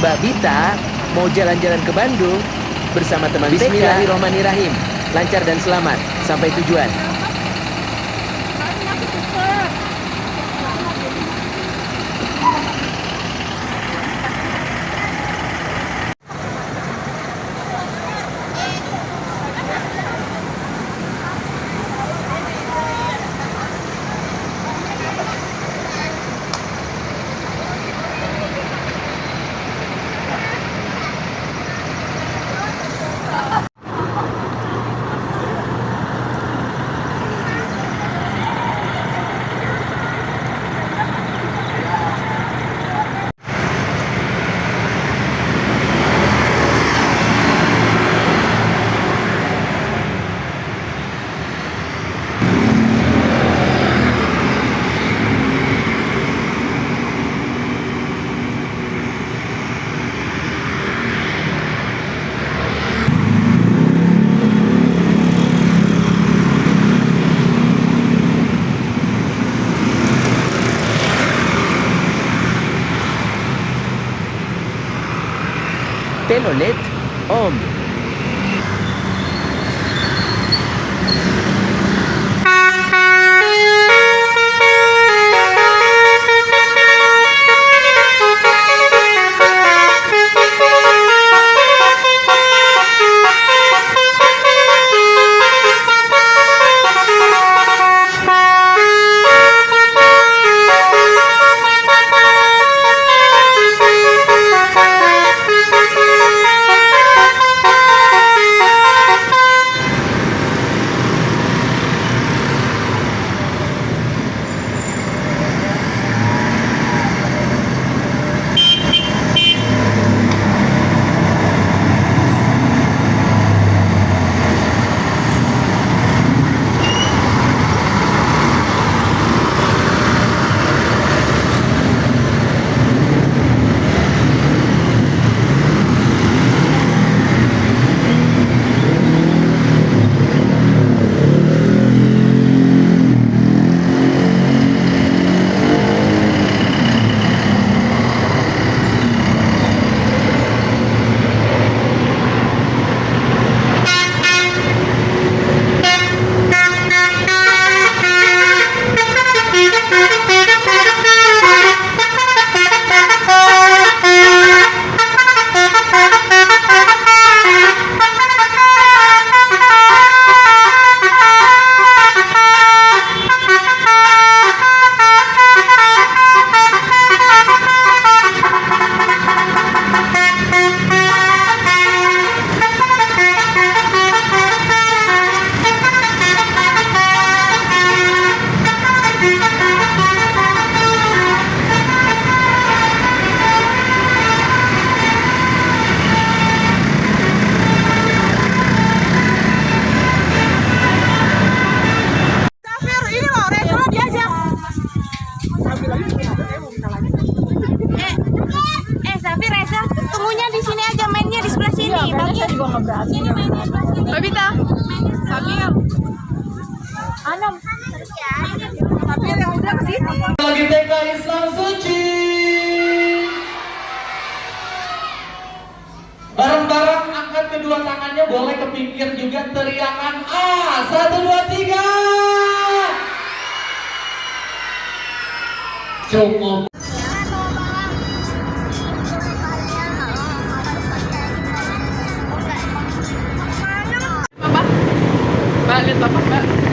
Mbak Bita mau jalan-jalan ke Bandung bersama teman Bismillahirrohmanirrahim. Lancar dan selamat sampai tujuan. Telolet Om. Mbak Bita, Samir, Anam, Samir yang udah kesini. Lagi TK Islam Suci. Bareng-bareng angkat kedua tangannya, boleh ke pinggir juga, teriakan A, 1, 2, 3. Cukup. Mbak, lihat bapak, Mbak.